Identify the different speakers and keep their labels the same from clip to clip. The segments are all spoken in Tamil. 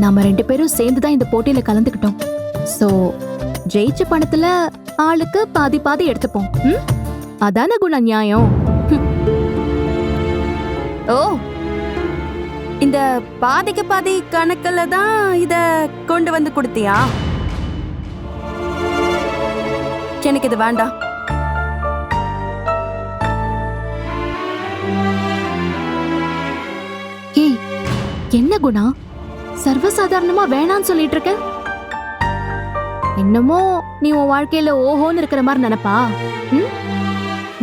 Speaker 1: நாம 2 பேரும் சேர்ந்து தான் இந்த போட்டியில கலந்துக்கிட்டோம். சோ ஜெயிச்ச பணத்துல ஆளுக்கு பாதி பாதி எடுத்துப்போம். அதான குணா நியாயம்.
Speaker 2: ஓ, இந்த பாதிக்கு பாதி கணக்குல தான் இத கொண்டு வந்து கொடுத்தியா? எனக்கு இது வேண்டாம்.
Speaker 1: ஏய், என்ன குணா சர்வசாதாரணமா வேணான்னு சொல்லிட்டு இருக்க? என்னமோ நீ உன் வாழ்க்கையில ஓஹோன்னு இருக்கிற மாதிரி நினைப்பா?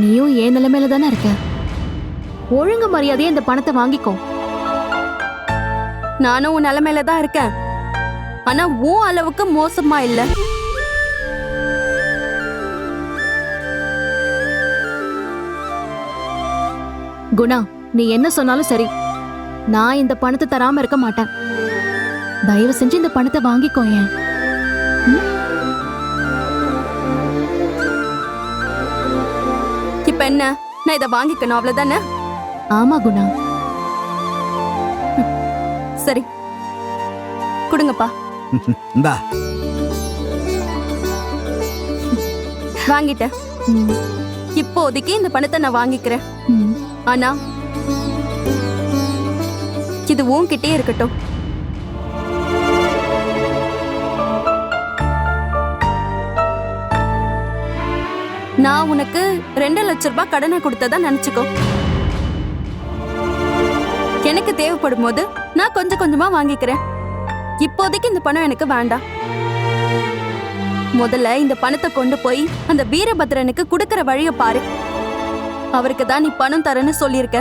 Speaker 1: நீயும் ஏன் நிலைமையில தானே இருக்க. ஒழுங்கு மரியாதையா இந்த பணத்தை வாங்கிக்கோ.
Speaker 2: நானும் உன் நிலைமையில தான் இருக்கேன். ஆனா உன் அளவுக்கு மோசமா இல்ல.
Speaker 1: குணா, நீ என்ன சொன்னாலும் சரி, நான் இந்த பணத்தை தராம இருக்க மாட்டேன். தயவு செஞ்சு இந்த பணத்தை வாங்கிக்கோ. ஏன்
Speaker 2: இப்ப என்ன, நான் இத வாங்கிக்கணும் அவ்வளவுதானே?
Speaker 1: ஆமா குணா.
Speaker 2: சரி, கொடுங்கப்பா.
Speaker 3: இந்தா
Speaker 2: வாங்கிட்டேன். இப்போதைக்கு இந்த பணத்தை நான் வாங்கிக்கிறேன். ஆனா இது உன்கிட்டே இருக்கட்டும். நான் உனக்கு 2 லட்சம் ரூபாய் கடனை கொடுத்ததா நினைச்சுக்கோ. எனக்கு தேவைப்படும் போது நான் கொஞ்சம் கொஞ்சமா வாங்கிக்கிறேன். இப்போதைக்கு இந்த பணம் எனக்கு வேண்டாம். முதல்ல இந்த பணத்தை கொண்டு போய் அந்த வீரபத்ரனுக்கு கொடுக்கற வழிய பாரு. அவருக்கு தான் நீ பணம் தரேன்னு சொல்லியிருக்க.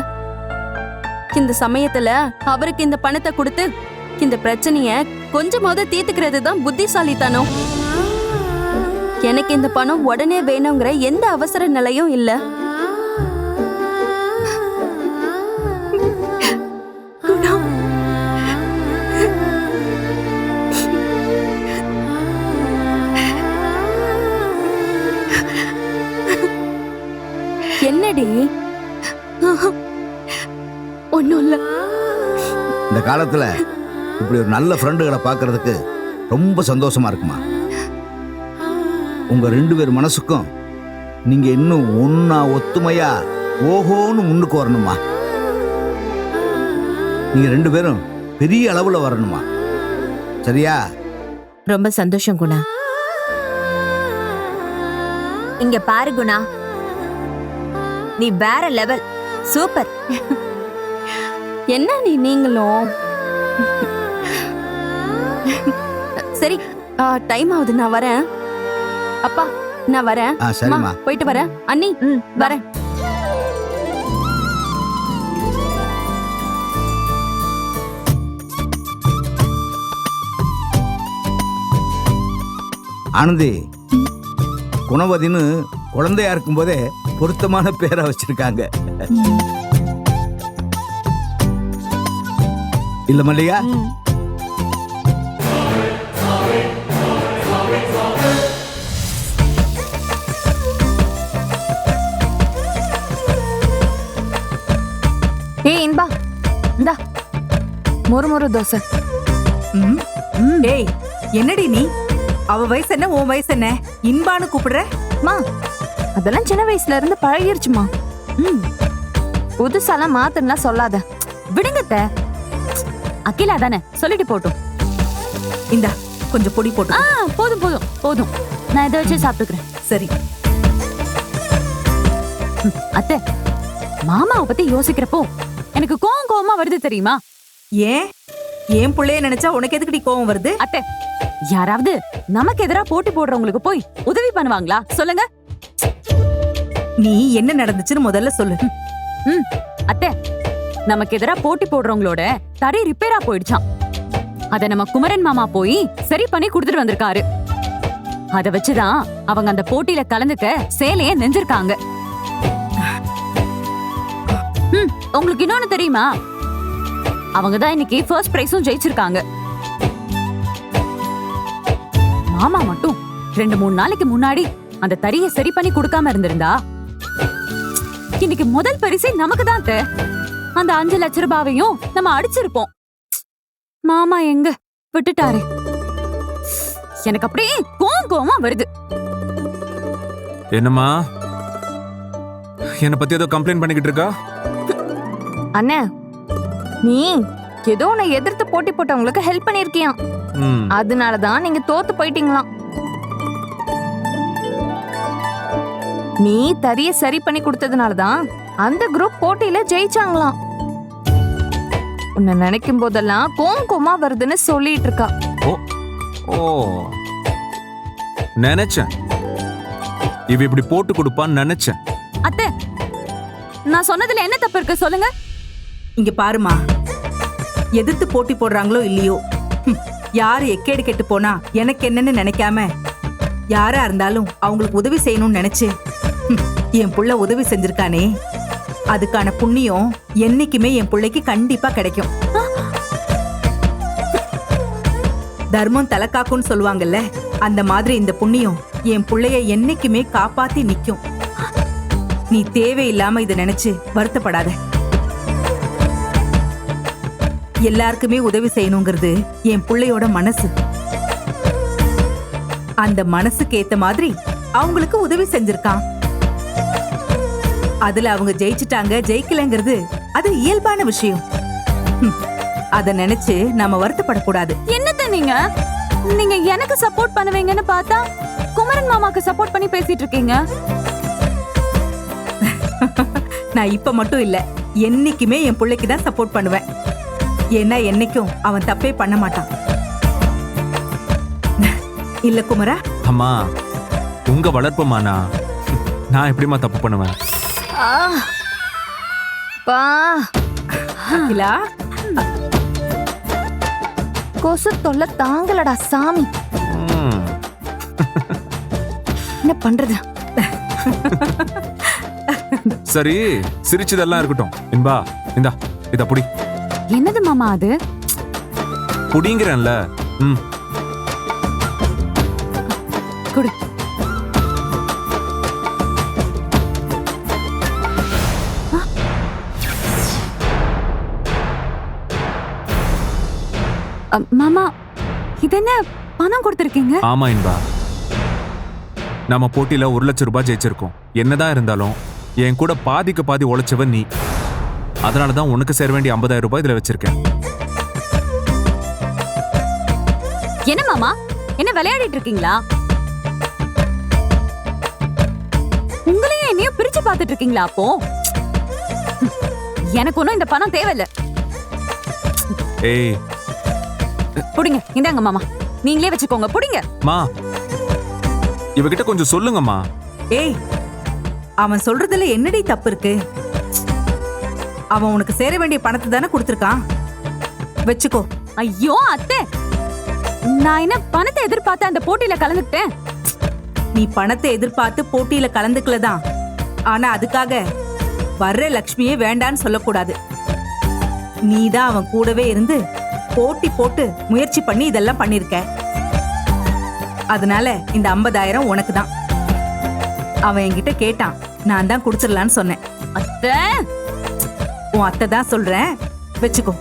Speaker 2: இந்த சமயத்துல அவருக்கு இந்த பணத்தை கொடுத்து இந்த பிரச்சனைய கொஞ்சமாவது தீர்த்துக்கிறது தான் புத்திசாலித்தனம். எனக்கு இந்த பணம் உடனே வேணுங்கிற எந்த அவசர நிலையும் இல்ல. என்னடி?
Speaker 1: ஒண்ணும் இல்ல.
Speaker 3: இந்த காலத்துல இப்படி ஒரு நல்ல ஃப்ரெண்டுகளை பார்க்கறதுக்கு ரொம்ப சந்தோஷமா இருக்குமா. உங்க 2 பேர் மனசுக்கும் நீங்க இன்னும் ஒன்னா ஒத்துமையா ஓஹோன்னு முன்னுக்கு வரணுமா. நீங்க 2 பேரும் பெரிய அளவுல வரணுமா. சரியா?
Speaker 4: ரொம்ப சந்தோஷம் குணா. இங்க பாரு குணா, நீ வேற லெவல். சூப்பர்.
Speaker 2: என்ன நீங்களும்? சரி, டைம் ஆகுது, நான் வரேன். அப்பா, நான் வரேன்.
Speaker 3: சரிம்மா,
Speaker 2: போயிட்டு வரேன். அண்ணி, வரேன்.
Speaker 3: ஆனந்தி, குணவதின்னு குழந்தையா இருக்கும் போதே பொருத்தமான பேரை வச்சிருக்காங்க. இல்ல மல்லிகா?
Speaker 1: ஏய் இன்பா, இந்தா மொறு தோசை.
Speaker 5: ஏய், என்னடி நீ? அவ வயசு என்ன, உன் வயசு என்ன? இன்பான்னு கூப்பிடுற?
Speaker 1: மா, அதெல்லாம் சின்ன வயசுல இருந்து பழகிருச்சுமா. புதுசாலாம் மாத்தலாம் சொல்லாத.
Speaker 4: விடுங்கத்த. அகிலா தானே, சொல்லிட்டு போட்டும்.
Speaker 5: இந்தா கொஞ்சம் பொடி போட்டு.
Speaker 4: போதும் போதும் போதும், நான் இதை வச்சு சாப்பிட்டுக்கிறேன்.
Speaker 5: சரி.
Speaker 4: அத்தை, மாமாவை பத்தி யோசிக்கிறப்போ எனக்கு கோவமா வருது தெரியுமா?
Speaker 5: ஏன்? ஏன் புள்ளைய நினைச்சா உனக்கு எதுக்குடி கோவம் வருது?
Speaker 4: அத்தை, யாராவது நமக்கு எதிரா போட்டி போடுறவங்களுக்கு போய் உதவி பண்ணுவாங்களா சொல்லுங்க?
Speaker 5: நீ என்ன நடந்துச்சுன்னு முதல்ல சொல்லு.
Speaker 4: அத்தை, நமக்கு எதிரா போட்டி போடுறவங்களோட தரை ரிப்பேரா போயிடுச்சாம். அத நம்ம குமரன் மாமா போய் சரி பண்ணி கொடுத்துட்டு வந்திருக்காரு. அத வச்சுதான் அவங்க அந்த போட்டியில கலந்துக்க சேலைய நெஞ்சிருக்காங்க. உங்களுக்கு இன்னொன்னு தெரியுமா? அவங்கதான் இன்னைக்கு ஃபர்ஸ்ட் பிரைஸும் ஜெயிச்சிருக்காங்க. மாமா மட்டும் 2-3 நாளைக்கு முன்னாடி அந்த தறிய சரி பண்ணி கொடுக்காம இருந்திருந்தா இன்னைக்கு முதல் பரிசு நமக்கு தான். அந்த 5 லட்சம் ரூபாவையும் நம்ம அடிச்சிருப்போம். மாமா எங்க விட்டுட்டாரு. எனக்கு அப்படியே கோவமா வருது.
Speaker 6: என்னம்மா என்ன பத்தி ஏதோ கம்ப்ளைண்ட் பண்ணிக்கிட்டு இருக்கா?
Speaker 1: அண்ணே, நீ ஏதோ உன்னை எதிர்த்து போட்டி போட்டவங்களுக்கு ஹெல்ப் பண்ணிருக்கியா,
Speaker 6: ம்,
Speaker 1: அதனாலதான் நீங்க தோத்து போயிட்டீங்களாம். நீ தரிய சரி பண்ணி கொடுத்ததுனாலதான் அந்த குரூப் போட்டியில ஜெயிச்சாங்களாம். உன்னை நினைக்கும் போதெல்லாம் கோவமா வருதுன்னு சொல்லிட்டு இருக்கா.
Speaker 6: ஓ நினைச்சேன் இவ இப்படி போட்டு கொடுப்பான்னு நினைச்சேன்.
Speaker 4: அத்தை, நான் சொன்னதுல என்ன தப்பு இருக்கு சொல்லுங்க?
Speaker 5: இங்க பாருமா, எதிர்த்து போட்டி போடுறாங்களோ இல்லையோ, யாரு எக்கேடு கெட்டு போனா எனக்கு என்னன்னு நினைக்காம யாரா இருந்தாலும் அவங்களுக்கு உதவி செய்யணும்னு நினைச்சு என் புள்ள உதவி செஞ்சிருக்கானே, அதுக்கான புண்ணியம் என்னைக்குமே என் பிள்ளைக்கு கண்டிப்பா கிடைக்கும். தர்மம் தலக்காக்குன்னு சொல்லுவாங்கல்ல, அந்த மாதிரி இந்த புண்ணியம் என் புள்ளைய என்னைக்குமே காப்பாத்தி நிக்கும். நீ தேவையில்லாம இதை நினைச்சு வருத்தப்படாத. எல்லாருக்குமே உதவி செய்யணுங்கிறது என் புள்ளையோட மனசு. அந்த மனசுக்கு ஏத்த மாதிரி அவங்களுக்கு உதவி செஞ்சிருக்கான். அதுல அவங்க ஜெயிச்சிட்டாங்க ஜெயிக்கலங்கிறது அது இயல்பான விஷயம். அத நினைச்சு நாம வருத்தப்படக்கூடாது.
Speaker 4: என்னத்த நீங்க நீங்க எனக்கு சப்போர்ட் பண்ணுவீங்கன்னு பார்த்தா குமரன் மாமாக்கு சப்போர்ட் பண்ணி பேசிட்டு இருக்கீங்க.
Speaker 5: நான் இப்ப மட்டும் இல்ல, என்னைக்குமே என் பிள்ளைக்கு தான் சப்போர்ட் பண்ணுவேன். ஏன்னா என்னைக்கும் அவன் தப்பே பண்ண மாட்டான். இல்ல குமரா?
Speaker 6: அம்மா உங்க வளர்ப்புமானா நான் எப்படிமா தப்பு பண்ணுவேன்?
Speaker 5: அகிலா,
Speaker 1: கொசு தொல்லை தாங்கலடா சாமி.
Speaker 6: ம்,
Speaker 1: என்ன பண்றது?
Speaker 6: சரி சிரிச்சதெல்லாம் இருக்கட்டும். இன்பா இந்தா இத புடி.
Speaker 4: என்னது மாமா அது?
Speaker 6: புடிங்கிறேன்ல. ம்,
Speaker 4: குடு. மாமா, இது என்ன பணம் கொடுத்திருக்கீங்க?
Speaker 6: ஆமா இன்பா, நம்ம போட்டியில 1 லட்சம் ரூபாய் ஜெயிச்சிருக்கோம். என்னதான் இருந்தாலும் என் கூட பாதிக்கு பாதி உழைச்சவன் நீ. அதனாலதான் உனக்கு சேர வேண்டிய 50,000 ரூபாய் இதுல வச்சிருக்கேன்.
Speaker 4: என்ன மாமா, என்ன விளையாடிட்டு இருக்கீங்களா? உங்களையும் என்னையும் பிரிச்சு பார்த்துட்டு இருக்கீங்களா? அப்போ எனக்கு ஒண்ணும் இந்த பணம் தேவையில்ல.
Speaker 6: ஏய்
Speaker 4: புடிங்க, இந்தாங்க மாமா, நீங்களே வச்சுக்கோங்க, புடிங்க.
Speaker 6: மா இவகிட்ட கொஞ்சம் சொல்லுங்கம்மா.
Speaker 5: ஏய், அவன் சொல்றதுல என்னடி தப்பு இருக்கு? அவன் உனக்கு சேர வேண்டிய பணத்தை தானே கொடுத்திருக்கான், வச்சுக்கோ.
Speaker 4: ஐயோ அத்தை, நான் என்ன பணத்தை எதிர்பார்த்து அந்த போட்டியில கலந்துக்கிட்டேன்?
Speaker 5: நீ பணத்தை எதிர்பார்த்து போட்டியில கலந்துக்கலதான். ஆனா அதுக்காக வர்ற லக்ஷ்மியே வேண்டான்னு சொல்லக்கூடாது. நீதான் அவன் கூடவே இருந்து போட்டி போட்டு முயற்சி பண்ணி இதெல்லாம் பண்ணிருக்க. அதனால இந்த 50,000 உனக்கு தான். அவன் என்கிட்ட கேட்டான், நான் தான் கொடுத்துடலான்னு சொன்னேன்.
Speaker 4: அத்தை,
Speaker 5: உன் அத்தை தான் சொல்றேன், வச்சுக்கோ.